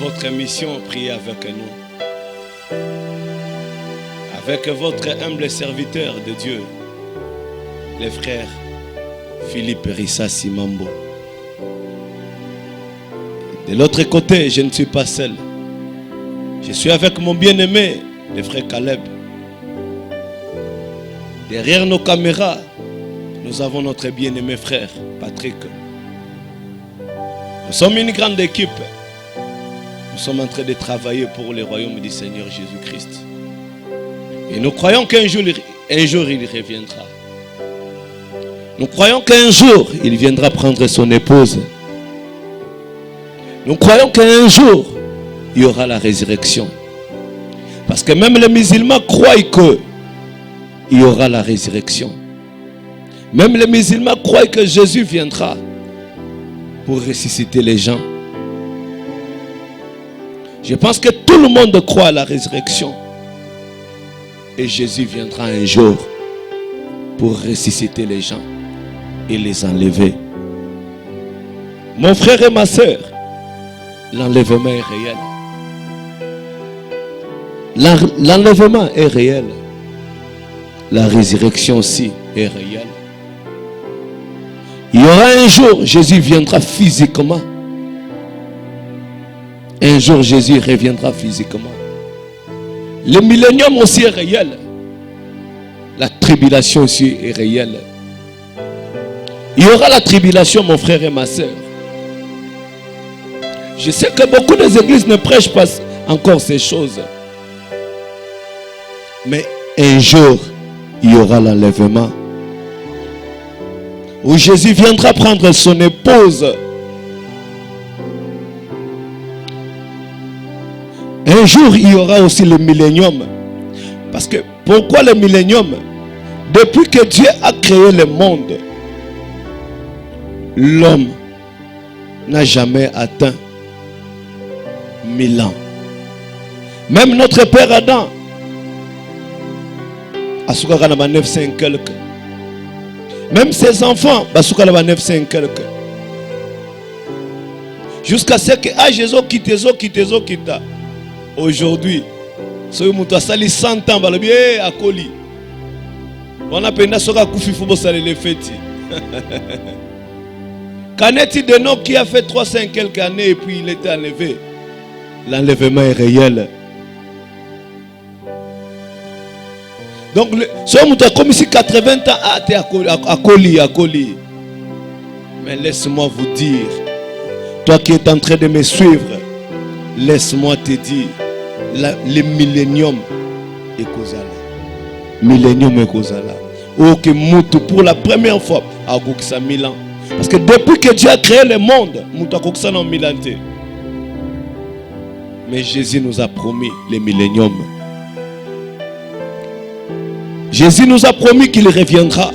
votre émission Priez avec nous. Avec votre humble serviteur de Dieu, les frères Philippe Rissa Simambo. De l'autre côté, je ne suis pas seul. Je suis avec mon bien-aimé, le frère Caleb. Derrière nos caméras, nous avons notre bien-aimé frère Patrick. Nous sommes une grande équipe. Nous sommes en train de travailler pour le royaume du Seigneur Jésus-Christ. Et nous croyons qu'un jour, il reviendra. Nous croyons qu'un jour, il viendra prendre son épouse. Nous croyons qu'un jour, il y aura la résurrection. Parce que même les musulmans croient qu'il y aura la résurrection. Même les musulmans croient que Jésus viendra pour ressusciter les gens. Je pense que tout le monde croit à la résurrection. Et Jésus viendra un jour pour ressusciter les gens et les enlever. Mon frère et ma soeur, l'enlèvement est réel. L'enlèvement est réel. La résurrection aussi est réelle. Il y aura un jour, Jésus viendra physiquement. Un jour, Jésus reviendra physiquement. Le millénium aussi est réel. La tribulation aussi est réelle. Il y aura la tribulation, mon frère et ma soeur. Je sais que beaucoup d'églises ne prêchent pas encore ces choses. Mais un jour, il y aura l'enlèvement. Où Jésus viendra prendre son épouse. Un jour, il y aura aussi le millénium. Parce que, pourquoi le millénium? Depuis que Dieu a créé le monde, l'homme n'a jamais atteint 1000 ans. Même notre père Adam, à 900 quelques. Même ses enfants, à 900 quelques. Jusqu'à ce que Jésus quitte. Aujourd'hui, si vous avez 100 ans, vous avez à Koli. On a peine à ce que les fêtes. Canetti de nous qui a fait 300 quelques années et puis il était enlevé. L'enlèvement est réel. Donc, si on a commis 80 ans à Koli. Mais laisse-moi vous dire, toi qui es en train de me suivre, laisse-moi te dire, le millénium est causal. Millénium est causal. Ok, Moutou, pour la première fois, à Gouksa 1000 ans. Parce que depuis que Dieu a créé le monde, Moutou a Gouksa dans 1000 ans. Mais Jésus nous a promis le millénium. Jésus nous a promis qu'il reviendra.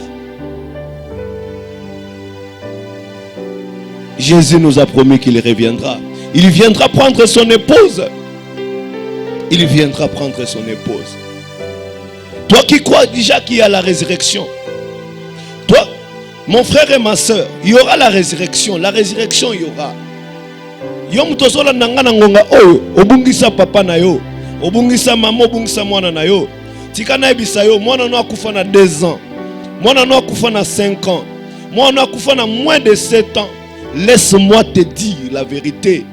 Jésus nous a promis qu'il reviendra. Il viendra prendre son épouse. Il viendra prendre son épouse. Toi qui crois déjà qu'il y a la résurrection. Toi, mon frère et ma soeur, il y aura la résurrection. La résurrection, il y aura. Yom tozola nangana ngonga oyo, obungisa papa na yo, obungisa maman, obungisa mwana na yo. Tikana ebisa yo, mwana no akufa na 2 ans. Mwana no akufa na 5 ans. Mwana no akufa na moins de 7 ans. Laisse-moi te dire la vérité.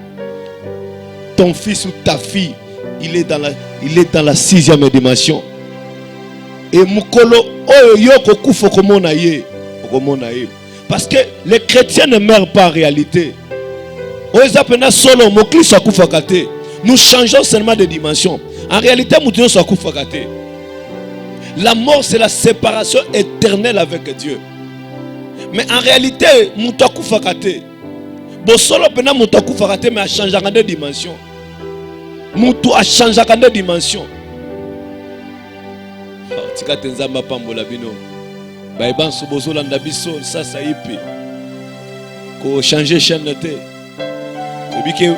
Ton fils ou ta fille, il est dans la 6e dimension. Et mukolo oyo yoko kufa komona ye. Parce que les chrétiens ne meurent pas en réalité. Nous changeons seulement de dimension. En réalité, la mort, c'est la séparation éternelle avec Dieu. Mais en réalité, mais a changé de dimension. Moutou a changé de dimension. Ça y est. Ko changer chaîne te. Ebike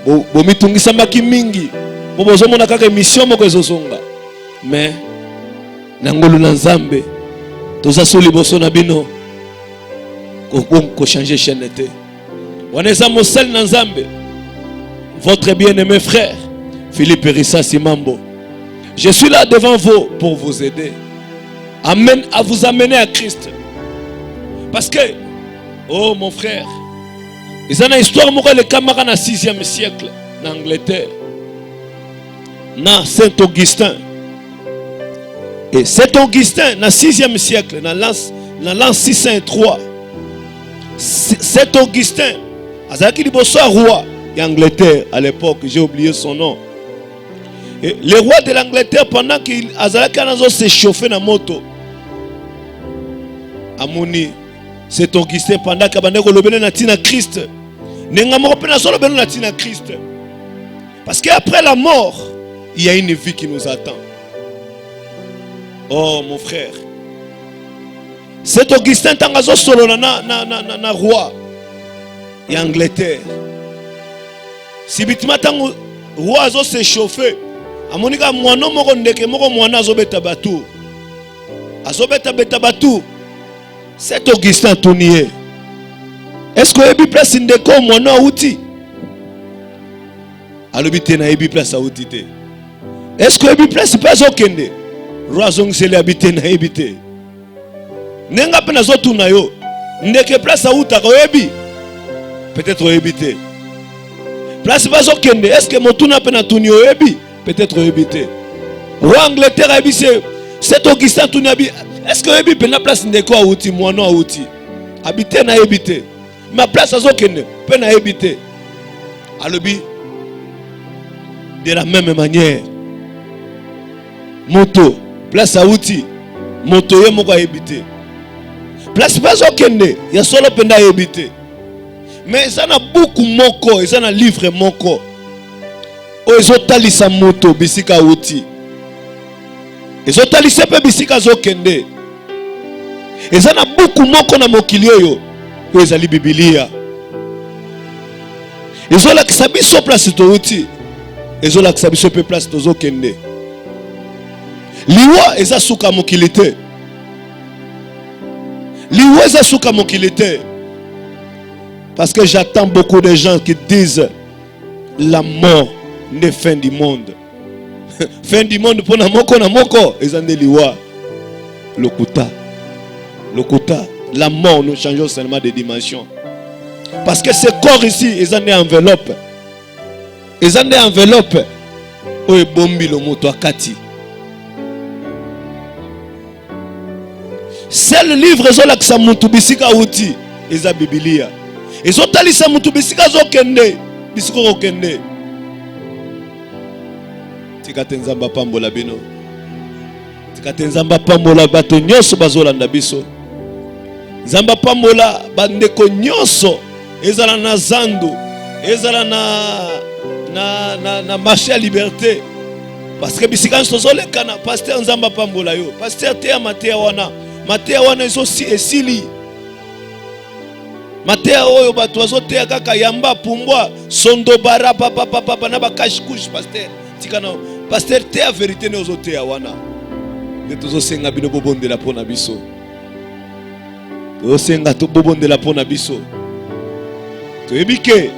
bo mitungisa maki mingi. Bo bozomona kaka émission moko ezosonga. Mais nangolo na Nzambe toza soli boso na bino. Ko changer chaîne te. Waneza mosel na Nzambe. votre bien-aimé frère, Philippe Rissa Simambo. Je suis là devant vous pour vous aider. Amen, à vous amener à Christ. Parce que, oh mon frère, ils ont une histoire, les camarades dans le 6e siècle, en Angleterre, dans Saint-Augustin. Et Saint-Augustin, dans le 6e siècle, dans l'an 603, Saint-Augustin, il y a un roi d'Angleterre à l'époque, j'ai oublié son nom. Et le roi de l'Angleterre, pendant qu'il s'est chauffé dans la moto, Amoni, Saint-Augustin, pendant qu'il a Christ, Christ. Parce qu'après la mort, il y a une vie qui nous attend. Oh mon frère, Saint-Augustin, tangazo solo na roi et Angleterre. Si bitima tango roi azo se chauffer, amonika mwana moko ndeke moko mwana azo beta batu. Azo beta batu. Saint-Augustin tunier. Est-ce que ebi place ndeko mwana outi? Alobite na ebi place outi te. Est-ce que ebi place pas okende? Roi zongzeli habite na ebite. Nenga pe na zotu na yo. Ndeke place outa ko ebi. Peut-être ebite. Place pas okende. Est-ce que motuna pe na tuni o ebi? Peut-être ebite. Roi Angleterre habite. C'est Augustin tuni abi. Est-ce que ebi pe na place ndeko outi mwana outi? Habite na ebite. Ma place azokende pe na ebite. Alobi de la même manière. Moto place à outil moto ye moko ebité place pas okende ya solo penda ebité mais ça na beaucoup moko ça na livre moko o ezotalisa moto bisika outil ezotalisa pe bisika zokende ça na beaucoup moko na mokili oyo o ezali Biblia ezolakisa biso place to outil ezolakisa biso pe place to zokende. Liwa eza suka mokilite. Liwa eza suka mokilite. Parce que j'attends beaucoup de gens qui disent la mort n'est fin du monde. Fin du monde pour na moko ezande liwa. Lokuta. La mort, nous changeons seulement de dimension. Parce que ce corps ici ezande enveloppe. Ezande enveloppe. Oye bombi lo moto akati. C'est le livre zolakisa mutu bisika uti eza Biblia. Ezotalisa mutu bisika zokende bisika okende. Tikate nzamba pambola bino. Tikate nzamba pambola bato nyonso bazolanda biso. Nzamba pambola bandeko nyonso ezala na zandu, ezala na marché à liberté. Parce que bisika nso zolekana pasteur nzamba pambola yo. Pasteur te amatea wana. Matea wana ezosi esili. Matea oyo bato azotea kaka yamba pumbwa sondo bara papa na bakashikush pasteur. Tikana pasteur te a vérité ne ozotea wana. Netozo senga bino bobondela pona biso. Osenga to bobondela pona biso. To ebike.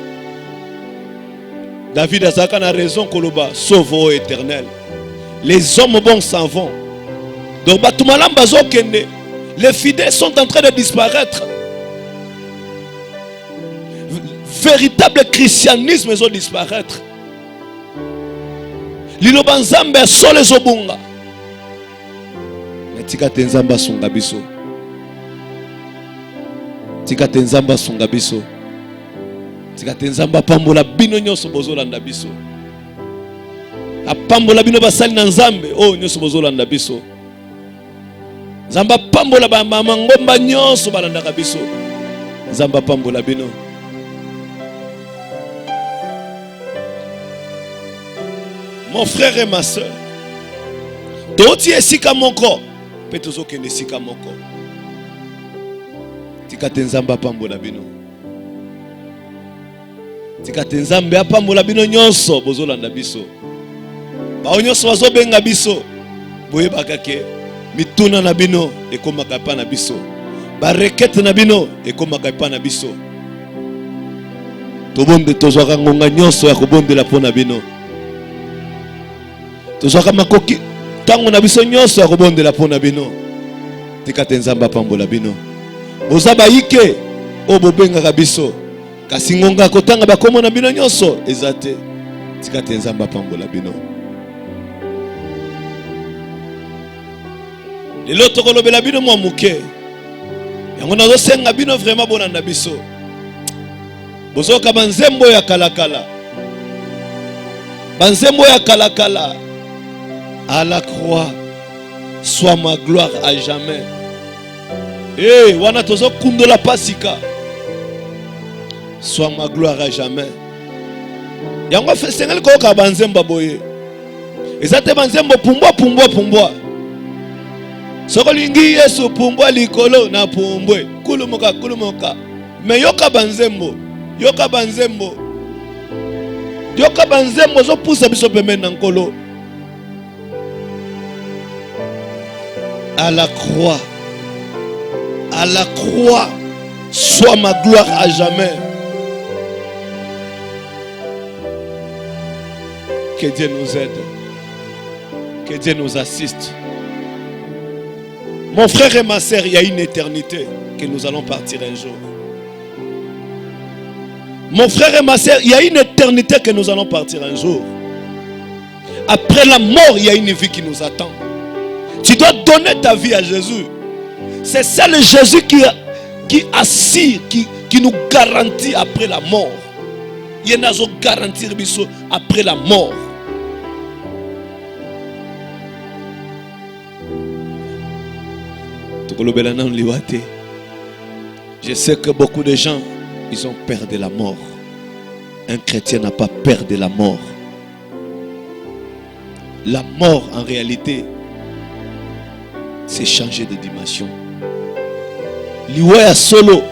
David azaka na raison koloba sauve ô éternel. Les hommes bons s'en vont. Donc, les fidèles sont en train de disparaître. Véritable christianisme ils vont disparaître. Lilobanzambe sole zobunga. Tika tenzamba sunga biso. Tika tenzamba sunga biso. Tika tenzamba pambola bino nyonso bozolanda biso. Apambola bino basali na nzambe oh nyonso bozolanda biso. Zamba pambola ba mama ngomba nyonso balandaka biso. Zamba pambola bino. Mon frère et ma soeur, toti esika moko, petozo kende esika moko. Tika tenzamba pambola bino. Tika tenzambe apambola bino nyonso bozolanda biso. Ba nyonso bazobenga biso. Boye bakake. Mituna na bino ekomaka pa na biso. Ba requête na bino ekomaka pa na biso. Tobonde tozwaka ngonga nyonso ya kobondela pona bino. Tozwaka makoki tango na biso nyonso ya kobondela pona bino. Tika te Nzambe apambola bino. Boza bayike o bobengaka biso. Kasi ngonga kotanga bakomo na bino nyonso eza te. Tika te Nzambe apambola bino. Lelo tokolobela bino mwa muke. Yango nazosenga bino vraiment bonanda biso. Bozoka banzembo ya kalakala. Banzembo ya kalakala. À la croix, soit ma gloire à jamais. Eh, wana tozo kundola pasika. Soit ma gloire à jamais. Yango sengali koka banzembo boye. Ezate banzembo pumbwa. Soko lingi Yesu pumbwa likolo na pumbwe. Kulumoka. Me yoka banzembo. Yoka banzembo zo poussa biso pembe na nkolo. À la croix, soit ma gloire à jamais. Que Dieu nous aide. Que Dieu nous assiste. Mon frère et ma sœur, il y a une éternité que nous allons partir un jour. Mon frère et ma sœur, il y a une éternité que nous allons partir un jour. Après la mort, il y a une vie qui nous attend. Tu dois donner ta vie à Jésus. C'est ça le Jésus qui assure, qui nous garantit après la mort. Il y en a qui garantir après la mort. Je sais que beaucoup de gens, ils ont peur de la mort. Un chrétien n'a pas peur de la mort. La mort, en réalité, c'est changer de dimension. Liwa ya solo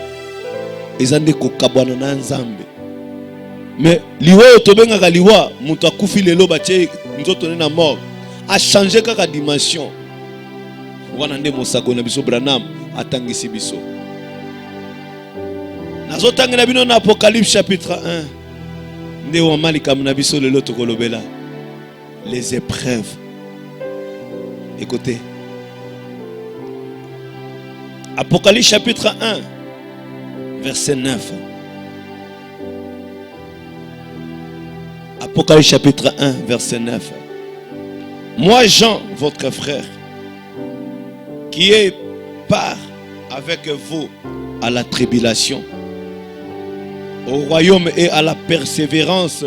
ezande ko kabwana na Nzambe. Mais liwa otobengaka liwa mutu akufi lelo batie nzoto na mort a changer kaka dimension. Wana nde mosako na biso Branham atangisi biso. Nazotanga na bino na Apocalypse chapitre 1. Nde wa malika na biso lelo tokolobela les épreuves. Écoutez. Apocalypse chapitre 1, verset 9. Apocalypse chapitre 1, verset 9. Moi, Jean, votre frère, qui est part avec vous à la tribulation, au royaume et à la persévérance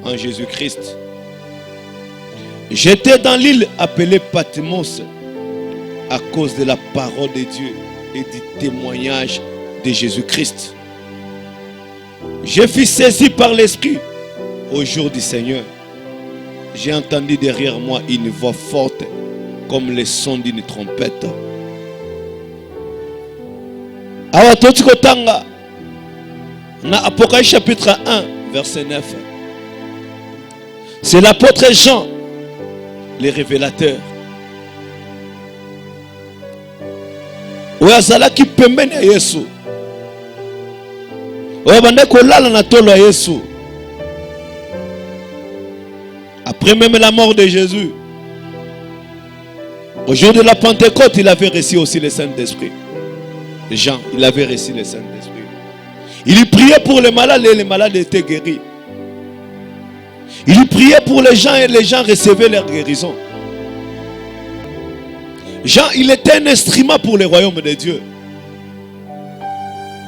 en Jésus-Christ. J'étais dans l'île appelée Patmos à cause de la parole de Dieu et du témoignage de Jésus-Christ. Je fus saisi par l'Esprit au jour du Seigneur. J'ai entendu derrière moi une voix forte comme le son d'une trompette. Awatoti kotanga na Apocalypse chapitre 1 verset 9. C'est l'apôtre Jean, le révélateur. Oyazalaki pembeni ya Yesu. Oyabande kolala na tolo ya Yesu. Après même la mort de Jésus, au jour de la Pentecôte, il avait reçu aussi le Saint-Esprit. Jean, il avait reçu le Saint-Esprit. Il priait pour les malades et les malades étaient guéris. Il priait pour les gens et les gens recevaient leur guérison. Jean, il était un instrument pour le royaume de Dieu.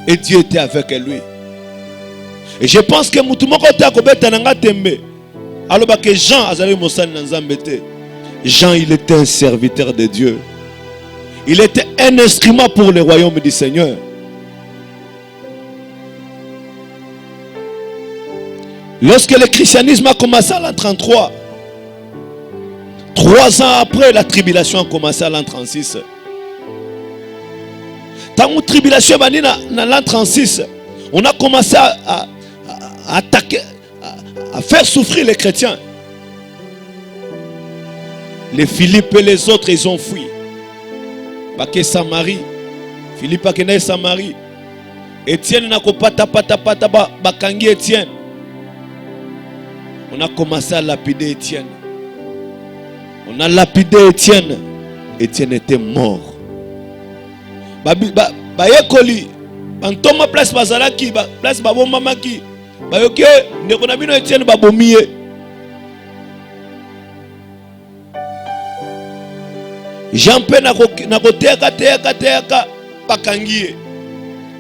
Et Dieu était avec lui. Et je pense que Jean, il était un serviteur de Dieu. Il était un instrument pour le royaume du Seigneur. Lorsque le christianisme a commencé à l'an 33, 3 ans après, la tribulation a commencé à l'an 36. Dans la tribulation dans l'an 36, on a commencé à attaquer, à faire souffrir les chrétiens. Les Philippe et les autres, ils ont fui. Parce que Samarie, Philippe a quitté Samarie. Étienne n'a pas pata bakangi Étienne. On a commencé à lapider Étienne. On a lapidé Étienne. Étienne était mort. Bayekoli, Bantoma place Bazalaki, place Babo Mamaki. Bayoke, Nekonabino Étienne Babomie. Jean-Pé Nakoteaka bakangi.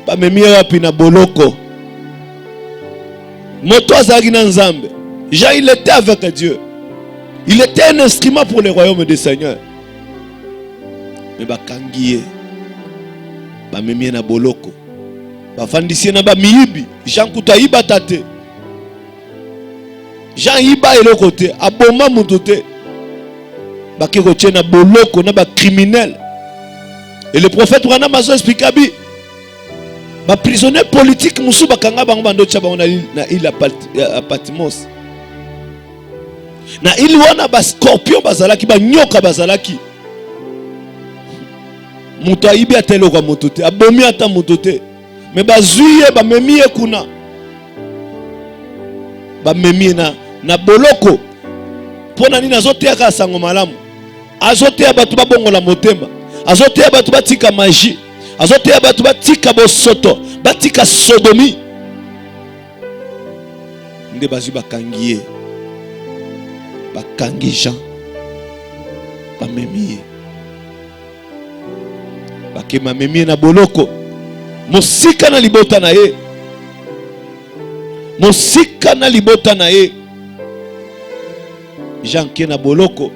Bamemie wapi na boloko. Moto azaki na Nzambe. Jean, il était avec Dieu. Il était un instrument pour le royaume du Seigneur. Mais bakangi. Bamemie na boloko. Bafandisi na ba miyibi. Jean kuta iba tate. Jean iba eloko te. Aboma mutu te. Bakeko tie na boloko na ba criminel. Et le prophète Wana Mazo explique abi. Ba prisonnier politique musu bakanga bango bando tcha bango na île à Patmos. Na île wana ba scorpion bazalaki ba nyoka bazalaki. Mutu ayibi atelo kwa mutu te, abomi ata mutu te. Mais bazuye ba memie kuna. Ba memie na boloko. Pona nini azoteaka sango malamu. Azotea batu babongola motema. Azotea batu batika magie. Azotea batu batika bosoto, batika sodomi. Nde bazu bakangiye. Bakangi Jean. Bamemie. Bakema memie na boloko. Mosika na libota na ye. Mosika na libota na ye. Jean ke na boloko.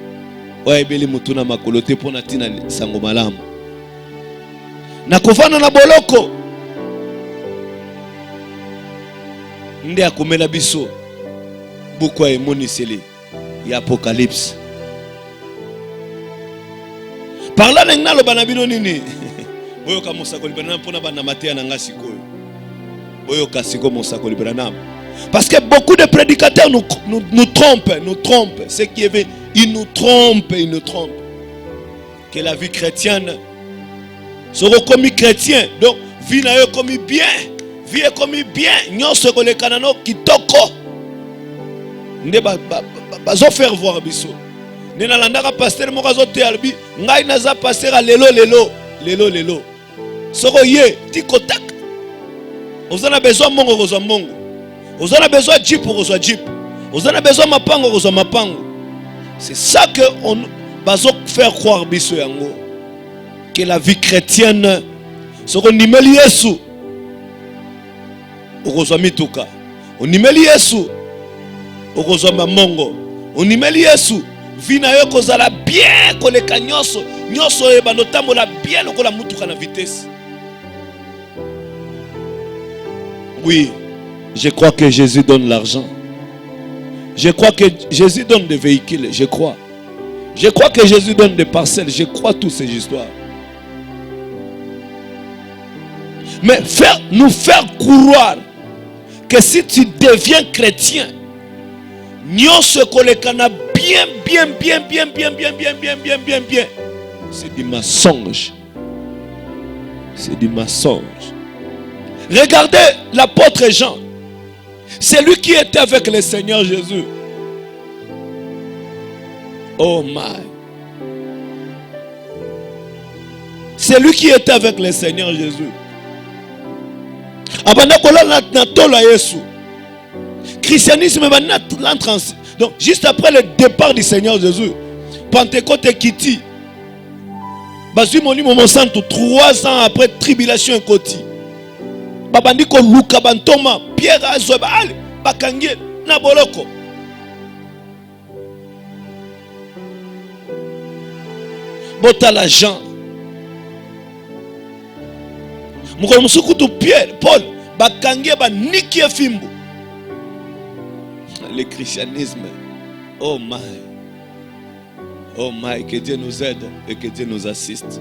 Oya ebeli mutuna makolote pona tina sango malamu. Na kufana na boloko. Nde akomela biso. Buku ya emoniseli ya Apocalypse. Parla na ngalo banabino nini? Oyo ka mosako libana pona bana matea na ngasi koyo. Oyo ka siko mosako libana. Parce que beaucoup de prédicateurs nous trompent. Ce qui est vrai, ils nous trompent. Que la vie chrétienne sera comme chrétien. Donc, vie na yo comme bien. Vie est comme bien. Nyon se ko le kanano kitoko. Nde bazo faire voir biso. Ne na landaka pasteur moko azote albi. Ngai naza pasteur a lelo. Soko ye tikotak. Vous en avez besoin mongo kozwa mongo. Vous en avez besoin jeep kozwa jeep. Vous en avez besoin mapango kozwa mapango. C'est ça que on va faire croire biso yango. Que la vie chrétienne soko nimeli Yesu. Okozwa mituka. Onimeli Yesu. Okozwa mamongo. Onimeli Yesu. Vie na yo kozala bien koleka nyonso. Nyonso e banotambola bien lokola mutuka na vitesse. Oui, je crois que Jésus donne l'argent. Je crois que Jésus donne des véhicules. Je crois. Je crois que Jésus donne des parcelles. Je crois toutes ces histoires. Mais nous faire croire que si tu deviens chrétien, nous se collectionnons bien. C'est du mensonge. C'est du mensonge. Regardez l'apôtre Jean. C'est lui qui était avec le Seigneur Jésus. Oh my. C'est lui qui était avec le Seigneur Jésus. Christianisme donc juste après le départ du Seigneur Jésus, Pentecôte et Kiti, Basu Moni Momo Santo 3 ans après tribulation et Koti. Babandiko Luka Bantoma Pierre Azobal Bakangi Naboloko. Botala Jean. Mukolo musukutu Pierre Paul Bakangi ba Niki Fimbu. Le christianisme. Oh my, que Dieu nous aide et que Dieu nous assiste.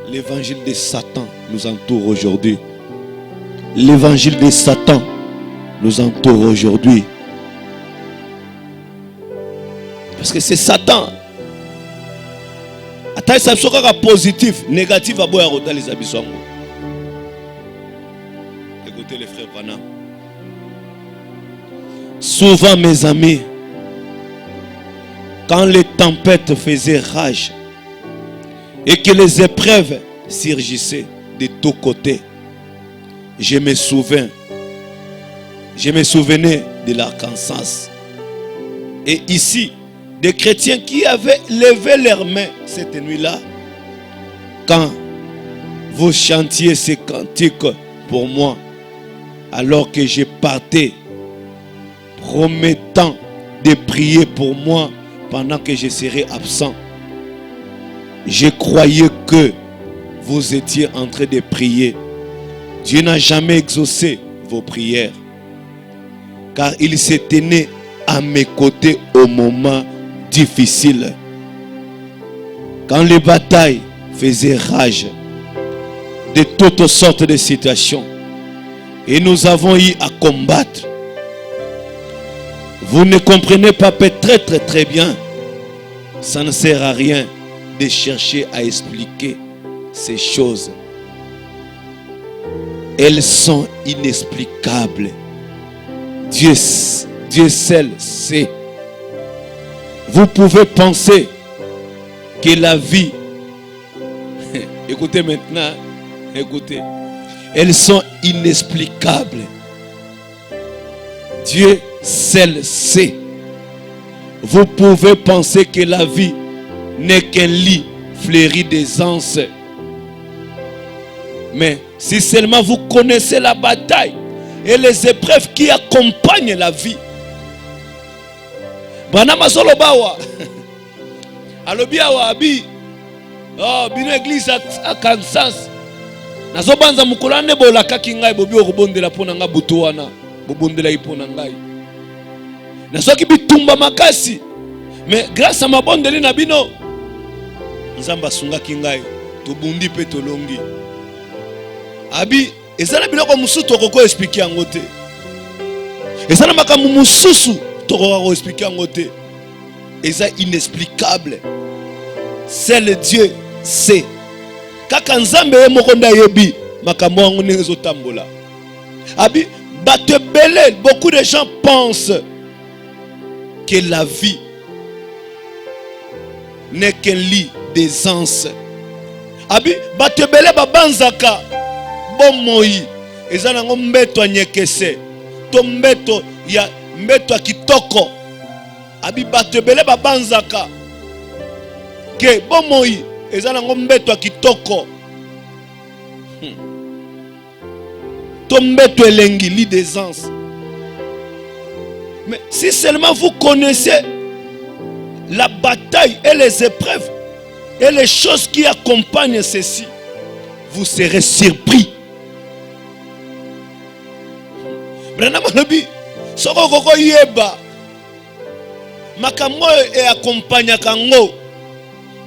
L'évangile de Satan nous entoure aujourd'hui. L'évangile de Satan nous entoure aujourd'hui. Parce que c'est Satan. Ata ça soit positif, négatif à boire au les abysses. Écoutez les frères Branham. Souvent mes amis, quand les tempêtes faisaient rage et que les épreuves surgissaient de tous côtés, je me souvenais de l'Arkansas. Et ici, des chrétiens qui avaient levé leurs mains cette nuit-là, quand vous chantiez ces cantiques pour moi, alors que je partais, promettant de prier pour moi pendant que je serais absent. Je croyais que vous étiez en train de prier. Dieu n'a jamais exaucé vos prières, car il se tenait à mes côtés au moment difficile. Quand les batailles faisaient rage de toutes sortes de situations et nous avons eu à combattre, vous ne comprenez pas peut-être très bien. Ça ne sert à rien de chercher à expliquer ces choses. Elles sont inexplicables. Dieu seul sait. Vous pouvez penser que la vie, écoutez maintenant, écoutez, elles sont inexplicables. Dieu seul sait. Vous pouvez penser que la vie n'est qu'un lit fleuri d'aisance. Mais si seulement vous connaissez la bataille et les épreuves qui accompagnent la vie. Branham Solobawa. Alobiawa abi. Oh, bino église à Kansas. Nazo banza mukolane bolaka kingai bobi okubondela pona nga butu wana. Bobondela ipona ngai. Nasoki bitumba makasi. Mais grâce à ma bondeli na bino, Nzamba sunga kingai tobundi pe tolongi. Abi ezala biloko mususu toko expliquer yango te. Ezala makambo mususu toko expliquer yango te. Eza inexplicable. Seul Dieu sait. Kaka Nzambe ye moko nda yebi makambo yango nezo tambola. Abi batebele, beaucoup de gens pensent que la vie n'est qu'un lit d'aisance. Abi batebele babanzaka bomoi ezana ngo mbeto nyekese to mbeto ya mbeto kitoko. Abi batebele babanzaka ke bomoi ezana ngo mbeto kitoko. To mbeto elengi lit d'aisance. Mais si seulement vous connaissez la bataille et les épreuves et les choses qui accompagnent ceci, vous serez surpris. Branham alobi soko koko yeba makambo e accompagne kango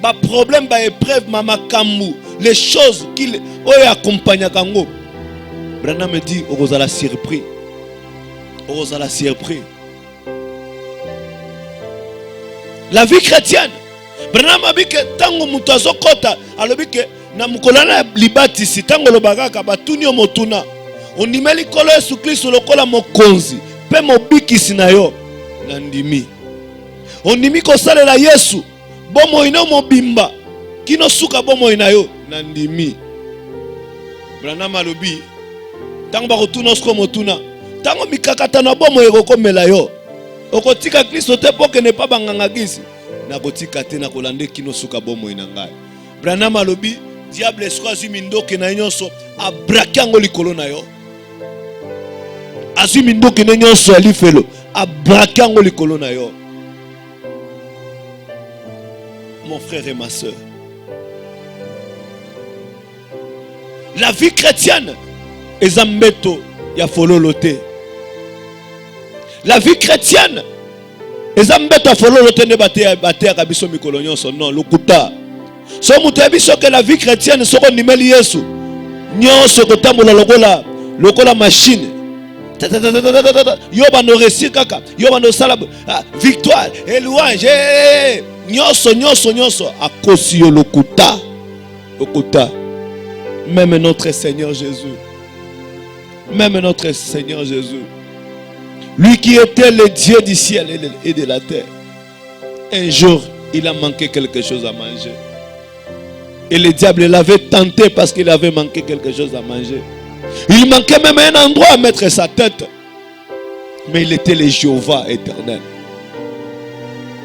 ba problème ba épreuve mamakambu les choses qui accompagne kango. Branham me dit okozala surpris. Okozala surpris. La vie chrétienne. Branham abike tango mutu azokota alobike na mukolana libati si tango lobagaka batuni omotuna ondimeli kolo Yesu Kristo lokola mokonzi pe mobikisi na yo na ndimi. Ondimi kosalela Yesu bomo ino mobimba kino suka bomo ina yo na ndimi. Branham alobi tango bakotuna osko motuna tango mikakata na bomo ekokomela yo okotika Kristo te poke ne pa banganga gisi na kotika te na kolande kino suka bomo ina ngai. Branham alobi diable esquazi mindoke na nyonso abraki yango likolo na yo. Azwi mindoke na nyonso alifelo abraki yango likolo na yo. Mon frère et ma soeur, la vie chrétienne est un mbeto ya fololote. La vie chrétienne est un mbeto ya fololote ne bate kabiso mikolo nyonso non lokuta. So mutu biso que la vie chrétienne soko nimeli Yesu nyonso kotambola lokola machine. Yo bano récit kaka, yo bano sala victoire et louange. Nyoso. À Kosio Lokuta. Lokuta. Même notre Seigneur Jésus. Même notre Seigneur Jésus. Lui qui était le Dieu du ciel et de la terre. Un jour, il a manqué quelque chose à manger. Et le diable l'avait tenté parce qu'il avait manqué quelque chose à manger. Il manquait même un endroit à mettre sa tête. Mais il était le Jéhovah éternel.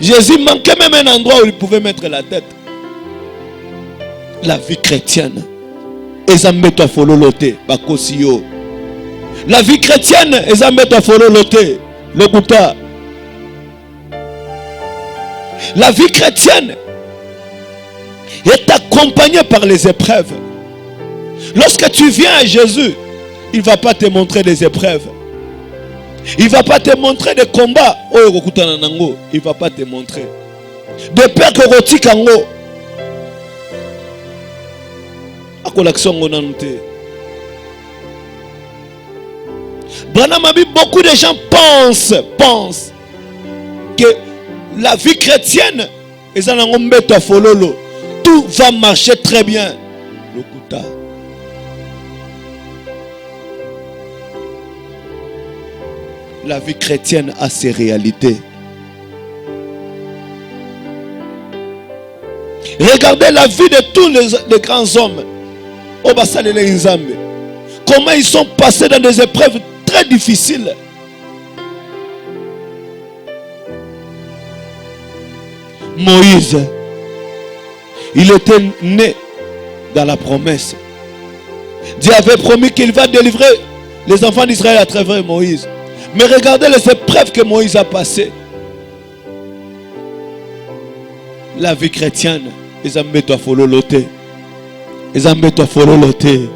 Jésus manquait même un endroit où il pouvait mettre la tête. La vie chrétienne. Ezambeto fololote bakosiyo. La vie chrétienne, ezambeto fololote lokuta. La vie chrétienne est accompagnée par les épreuves. Lorsque tu viens à Jésus, il ne va pas te montrer des épreuves. Il ne va pas te montrer des combats. Il ne va pas te montrer. De peur que Rotikango. Beaucoup de gens pensent que la vie chrétienne, tout va marcher très bien. La vie chrétienne a ses réalités. Regardez la vie de tous les grands hommes. Comment ils sont passés dans des épreuves très difficiles. Moïse, il était né dans la promesse. Dieu avait promis qu'il va délivrer les enfants d'Israël à travers Moïse. Mais regardez les épreuves que Moïse a passées. La vie chrétienne, ils ont mis à fololoter. Ils ont mis à fololoter.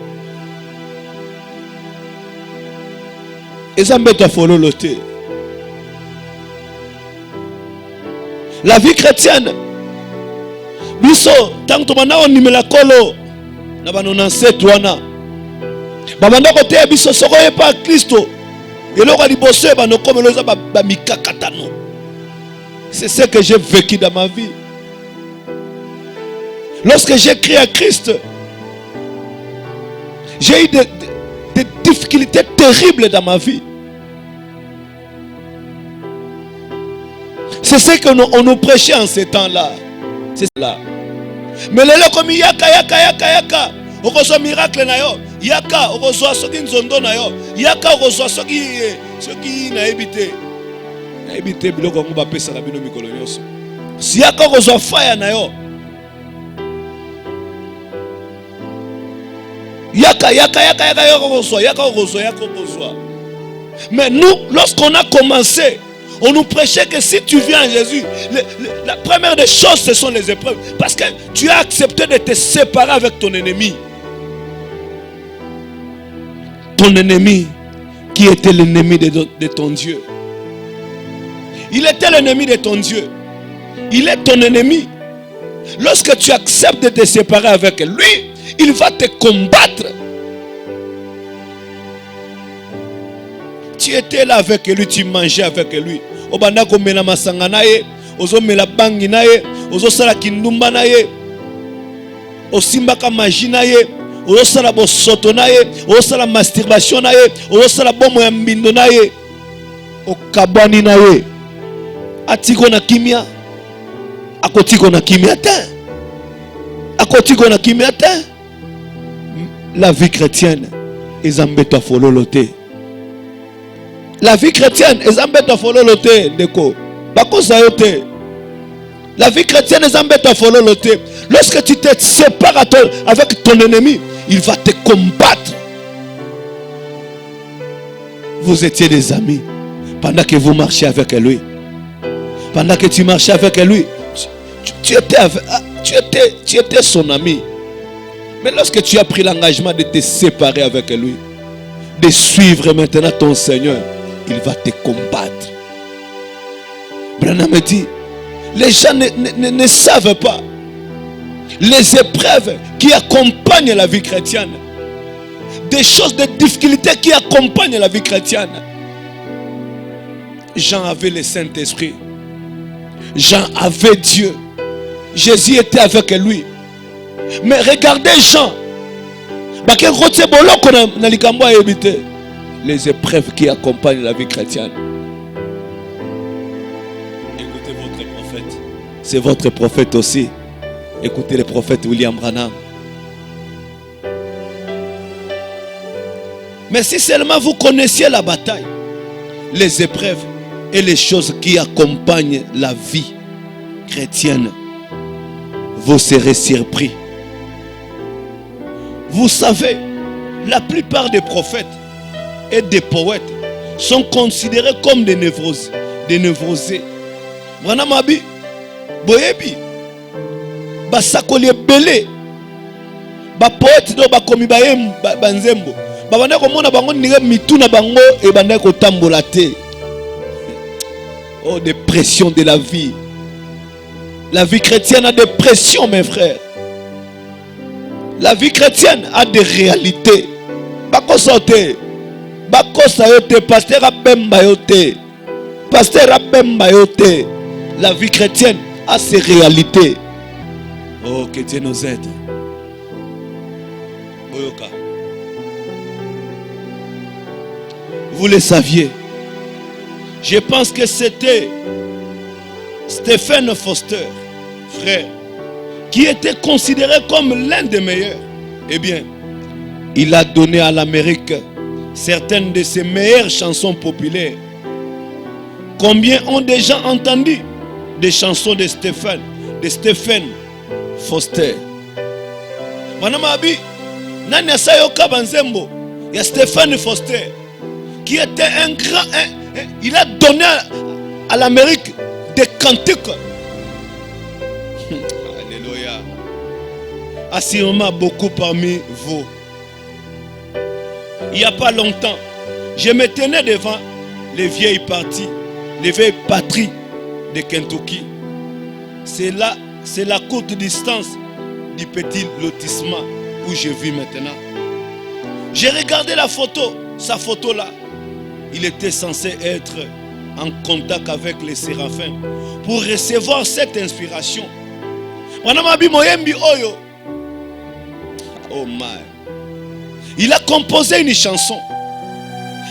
Ils ont mis à fololoter. La vie chrétienne, biso tant que mana on nimela kolo na banona setwana. Babanda kote biso soko e pa Kristo. C'est ce que j'ai vécu dans ma vie. Lorsque j'ai crié à Christ, j'ai eu des difficultés terribles dans ma vie. C'est ce qu'on nous prêchait en ces temps-là. C'est cela. Mais les comme yaka. Okoso miracle na yo. Yaka okoso soki nzondo na yo. Yaka okoso soki na ebite. Na ebite biloko ngo ba pesa na bino mikolo nyonso. Si yaka okoso fire na yo. Yaka okoso. Mais nous, lorsqu'on a commencé, on nous prêchait que si tu viens à Jésus, la première des choses, ce sont les épreuves. Parce que tu as accepté de te séparer avec ton ennemi. Ton ennemi qui était l'ennemi de ton Dieu. Il était l'ennemi de ton Dieu. Il est ton ennemi. Lorsque tu acceptes de te séparer avec lui, il va te combattre. Tu étais là avec lui, tu mangeais avec lui. Obanda ko mela masanga naye, ozo mela bangi naye, ozo sala kindumba naye, osimbaka magie naye, ozo sala bosoto naye, ozo sala masturbation naye, ozo sala bomo ya mbindo naye, okabani naye. Atiko na kimia, akotiko na kimia te. Akotiko na kimia te. La vie chrétienne, ezambeta fololote. La vie chrétienne, ezambeta fololote ndeko. Bakosa yote. La vie chrétienne, ezambeta fololote. Lorsque tu te sépares avec ton ennemi, il va te combattre. Vous étiez des amis pendant que vous marchiez avec lui. Pendant que tu marchais avec lui, tu étais son ami. Mais lorsque tu as pris l'engagement de te séparer avec lui, de suivre maintenant ton Seigneur, il va te combattre. Branham me dit, les gens ne savent pas les épreuves qui accompagnent la vie chrétienne. Des choses de difficulté qui accompagnent la vie chrétienne. Jean avait le Saint-Esprit. Jean avait Dieu. Jésus était avec lui. Mais regardez Jean. Les épreuves qui accompagnent la vie chrétienne. Écoutez votre prophète. C'est votre prophète aussi. Écoutez le prophète William Branham. Mais si seulement vous connaissiez la bataille, les épreuves et les choses qui accompagnent la vie chrétienne, vous serez surpris. Vous savez, la plupart des prophètes et des poètes sont considérés comme des névrosés. Des névrosés. Branham abi, boyebi, basakoli belé, ba poète do ba komi ba banzembo. Babanda komona bango ndenge mituna bango e banda ko tambola te. Oh, des pressions de la vie. La vie chrétienne a des pressions, mes frères. La vie chrétienne a des réalités. Bako sote, bako sayote, pasteur abemba yote, pasteur abemba yote. La vie chrétienne a ses réalités. Oh, que Dieu nous aide. Boyoka. Vous le saviez. Je pense que c'était Stephen Foster, frère, qui était considéré comme l'un des meilleurs. Eh bien, il a donné à l'Amérique certaines de ses meilleures chansons populaires. Combien ont déjà entendu des chansons de Stephen Foster? Manamabi, Nanya Sayoka Banzembo, il y a Stephen Foster, qui était un grand... il a donné à l'Amérique des cantiques. Alléluia. Assurément beaucoup parmi vous. Il n'y a pas longtemps, je me tenais devant les vieilles parties, les vieilles patries de Kentucky. C'est là, c'est la courte distance du petit lotissement où je vis maintenant. J'ai regardé la photo, sa photo là. Il était censé être en contact avec les séraphins pour recevoir cette inspiration. Oh my. Il a composé une chanson.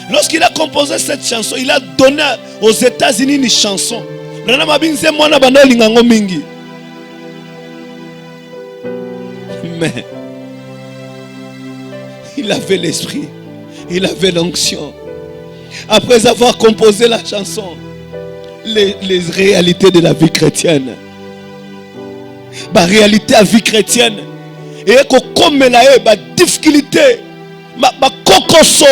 Lorsqu'il a composé cette chanson, il a donné aux États-Unis une chanson. Mais il avait l'esprit, il avait l'onction. Après avoir composé la chanson, les réalités de la vie chrétienne, la réalité de la vie chrétienne, et comme la difficulté, ma kokoso,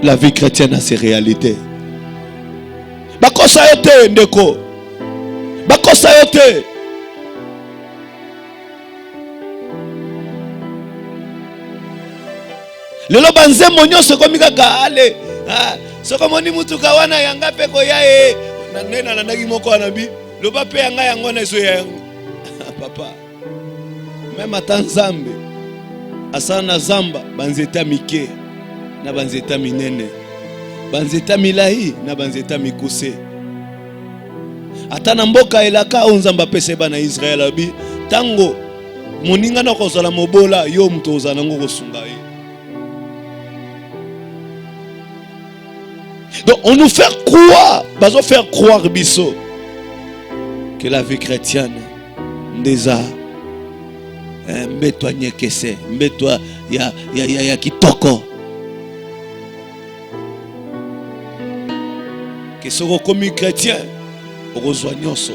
la vie chrétienne a ses réalités. Bakosa yote ndeko, bakosa yote. Lelo banzembo nyonso komika ale soko moni mutuka wana yanga pe ko yae na nena na ndaki moko anabi loba pe yanga yango na so ya papa même ata nzambe asana zamba banzeta mike na banzeta minene banzeta milahi na banzeta mikuse ata na mboka elaka onzamba pese bana Israël abi tango moninga na kozala mobola yo mto ozana ngo kosunga ye. Donc on nous fait croire, Bisso, que la vie chrétienne, déjà, mets-toi nyekese, mets-toi ya kitoko. Que ce soit comme chrétien, rejoignons ça.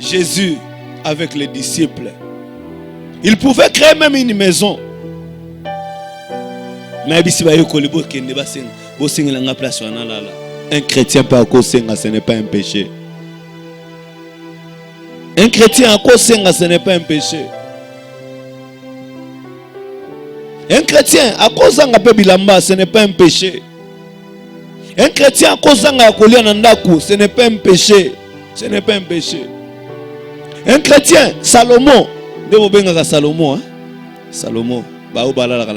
Jésus, avec les disciples, il pouvait créer même une maison. Un chrétien par Kosenga, ce n'est pas un péché. Un chrétien à Kosenga, ce n'est pas un péché. Un chrétien à Kosanga Pebilamba, ce n'est pas un péché. Un chrétien à Kosanga Kolianandaku, ce n'est pas un péché. Ce n'est pas un péché. Un chrétien, Salomon, de Salomon, hein? Salomon.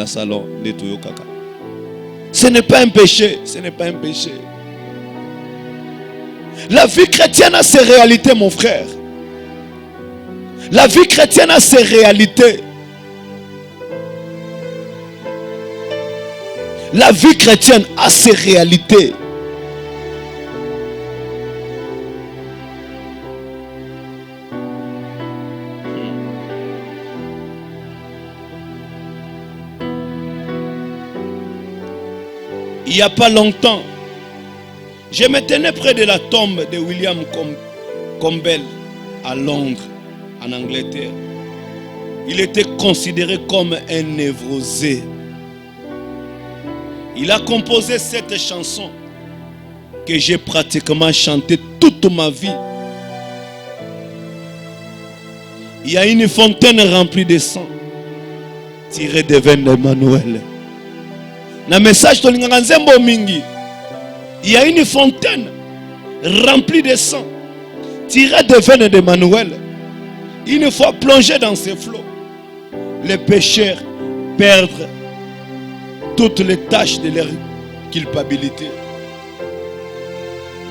salon. Ce n'est pas un péché. Ce n'est pas un péché. La vie chrétienne a ses réalités, mon frère. La vie chrétienne a ses réalités. La vie chrétienne a ses réalités. Il n'y a pas longtemps, je me tenais près de la tombe de William Campbell à Londres, en Angleterre. Il était considéré comme un névrosé. Il a composé cette chanson que j'ai pratiquement chantée toute ma vie. Il y a une fontaine remplie de sang tirée des veines d'Emmanuel. Dans le message de Nganzembo Mingi, il y a une fontaine remplie de sang tirée des veines d'Emmanuel. Une fois plongé dans ces flots, les pécheurs perdent toutes les tâches de leur culpabilité.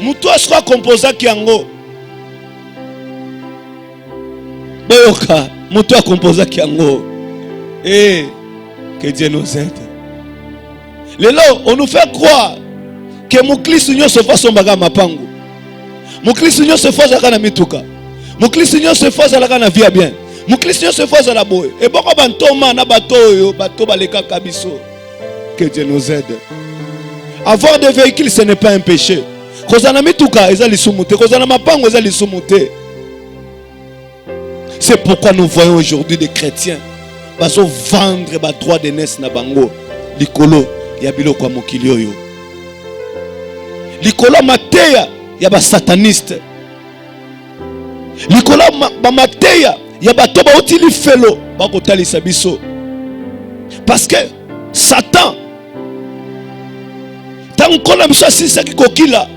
Moutoua sera composé Kiango. Boyoka, Moutoua composé Kiango. Et que Dieu nous aide. Lelo, on nous fait croire que Mouklis Union se fasse son baga mapango. Mouklis Union se fasse à la mituka. Mouklis Union se fasse à la via bien. Mouklis Union se fasse à la boue. Et bon, bantoma na bato baleka kabiso. Que Dieu nous aide. Avoir des véhicules, ce n'est pas un péché. Kozana mituka, ezali sumute. Kozana mapango, ezali sumute. C'est pourquoi nous voyons aujourd'hui des chrétiens baso vendre ba droit de naissance na bango. Likolo ya biloko mokili oyo. Likolo mateya ya ba sataniste. Likolo ba mateya ya bato ba otili felo ba kotalisa biso. Parce que Satan tant qu'on a mis ça qui kokila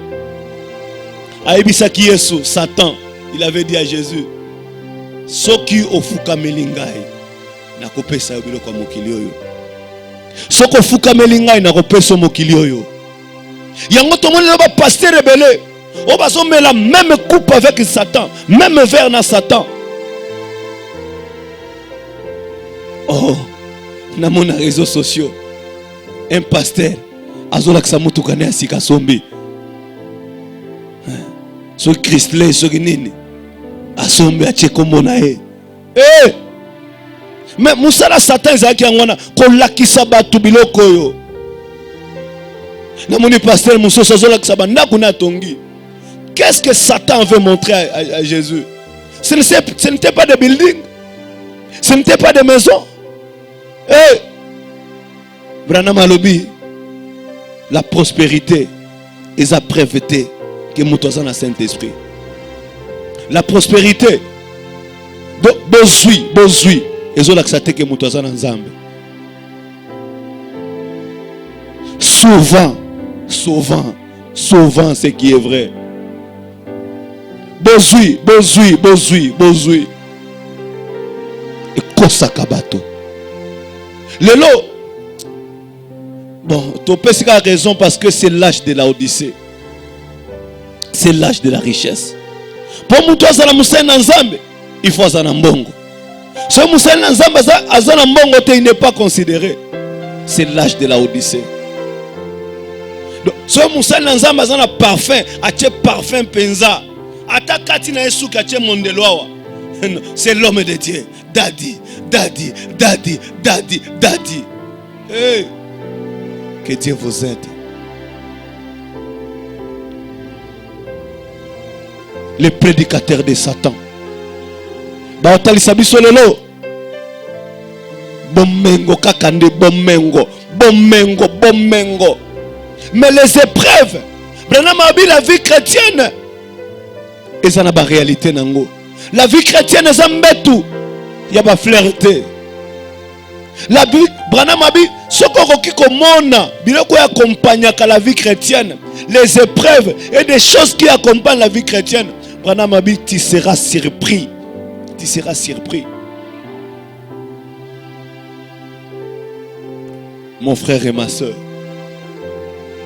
aibisaki Yesu. Satan, il avait dit à Jésus, soki ofuka melingai na kopesa yo biloko mokili oyo. Soko fuka melingai na kopesa mokili oyo. Yango tomoni na ba pasteur rebelle o baso mela même coupe avec Satan, même vers na Satan. Oh, na mon réseaux sociaux un pasteur azola ksamutu kane asika sombi. So Christley so nini asombe acheko na e. Eh! Mais musala Satan ezaki ngwana ko lakisa batu biloko yo. Na moni pasteur musoso azola ksaba ndako na tongi. Qu'est-ce que Satan veut montrer à Jésus? Ce n'était pas des buildings. Ce n'était pas des maisons. Eh! Branham alobi la prospérité et la prévêté que moutouazan a Saint-Esprit. La prospérité bozui et zo laxate que moutouazan en Zambie. Souvent ce qui est vrai. Bozui et kosakabato. Lelo. Bon, tu peux avoir raison parce que c'est l'âge de la Odyssée. C'est l'âge de la richesse. Pour moi, ça il faut ça mbongo. Si il n'est pas considéré. C'est l'âge de la Odyssée. Si un parfum, parfum penza. C'est l'homme de Dieu. Daddy. Hey. Que Dieu vous aide. Les prédicateurs de Satan. Bomengo kakande bomengo. Mais les épreuves, la vie chrétienne, et ça n'a pas réalité nango. La vie chrétienne, ça m'betou. Il y a pas flirter. La vie, Branham Abi, ce qu'on mona, biloko ya accompagne la vie chrétienne, les épreuves et des choses qui accompagnent la vie chrétienne. Branham Abi, tu seras surpris. Tu seras surpris. mon frère et ma soeur.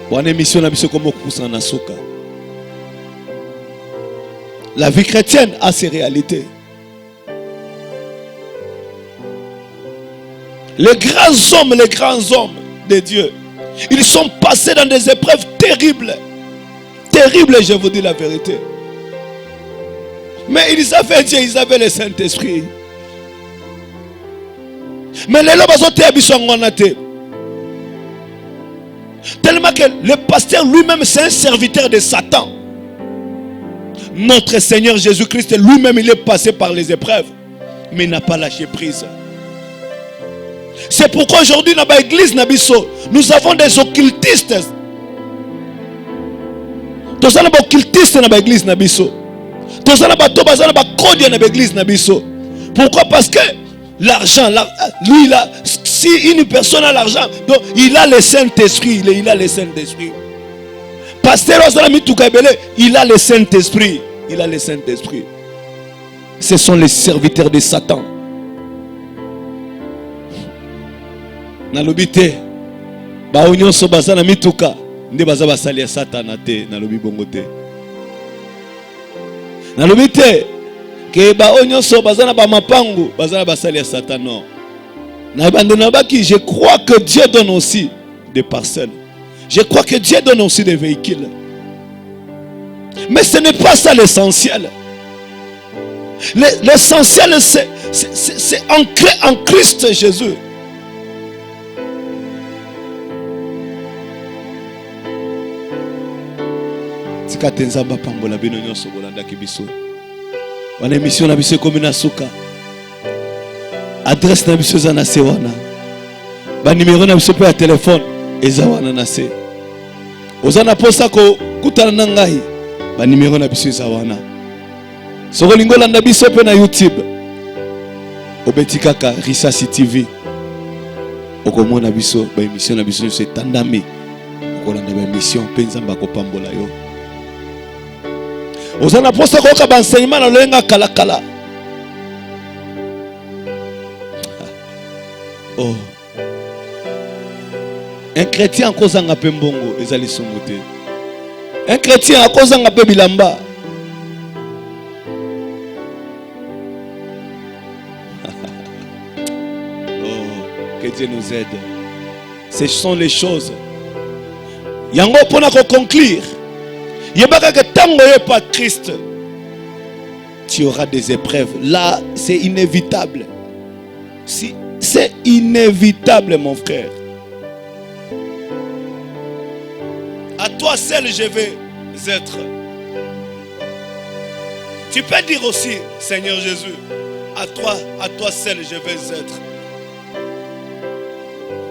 Bonne émission la mission comme on Nasuka. La vie chrétienne a ses réalités. Les grands hommes de Dieu, ils sont passés dans des épreuves terribles. Terribles, je vous dis la vérité. Mais ils avaient Dieu, ils avaient le Saint-Esprit. Mais les lobes ont été tellement que le pasteur lui-même c'est un serviteur de Satan. Notre Seigneur Jésus-Christ lui-même il est passé par les épreuves, mais il n'a pas lâché prise. C'est pourquoi aujourd'hui dans l'église nous avons des occultistes. Tous les occultistes dans l'église tous les l'église. Pourquoi? Parce que l'argent, lui là, si une personne a l'argent, donc il a le Saint-Esprit, il a le Saint-Esprit. Pasteur il a le Saint-Esprit, il a le Saint-Esprit. Ce sont les serviteurs de Satan. Nalobite ba onyo so bazana mituka nde baza basali ya Satana te nalobi bongo te. Nalobite ke ba onyo so bazana ba mapangu bazana basali ya Satan non. Na bandona baki je crois que Dieu donne aussi des parcelles. Je crois que Dieu donne aussi des véhicules. Mais ce n'est pas ça l'essentiel. L'essentiel c'est ancré en Christ Jésus. Tenzamba pambola bino nyonso bolanda kibiso. Wana émission na biso comme na suka. Adresse na biso za na se wana. Ba numéro na biso pe ya téléphone eza wana na se. Ozana posa ko kutana na ngai. Ba numéro na biso eza wana. Soko lingola na biso pe na YouTube. Obeti kaka Risasi TV. Okomona biso ba émission na biso se tandami. Okolanda ba émission pe nzamba ko pambola yo. Osana posta koka ba enseignement na lenga kala kala. Oh. Un chrétien a cause nga pembongo ezali somote. Un chrétien a cause nga pe bilamba. Oh, que Dieu nous aide. Ce sont les choses. Yango pona ko conclure. Pas Christ, tu auras des épreuves. Là, c'est inévitable. Si, c'est inévitable, mon frère. À toi seul, je vais être. Tu peux dire aussi, Seigneur Jésus, à toi seul, je vais être.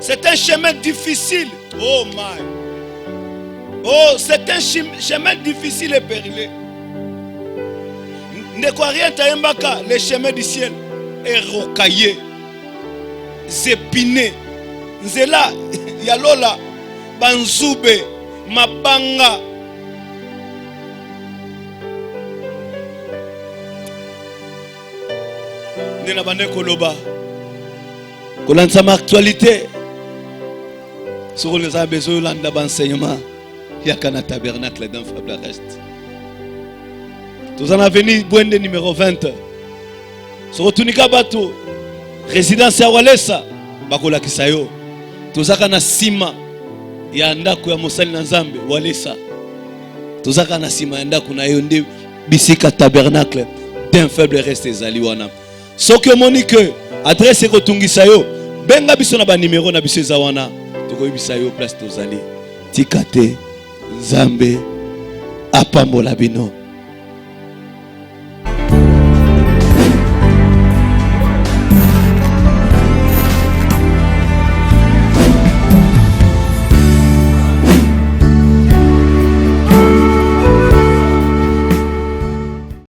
C'est un chemin difficile. Oh my. Oh, c'est un chemin difficile et périlleux. Ne quoi rien taïmbaka, le chemin du ciel est rocaillé, zépiné. Nzela, yalola, banzoube, mabanga. Nena bande koloba. Kolansa ma actualité. Sur les besoin d'enseignement. Il y a qu'un tabernacle d'un faible reste. Tous en avenue Bwende numéro 20. Sur Tunika Bato, résidence à Walesa, Bakola Kisayo. Tous en kana sima, yanda kuya Mosali Nzambe, Walesa. Tous en kana sima yanda kuna yonde bisika tabernacle d'un faible reste ezaliwana. Soki monique adresse Kotungisayo, benga biso na ba numéro na biso zawana. Toko bisayo place tozali. Tikate Nzambe apambola bino.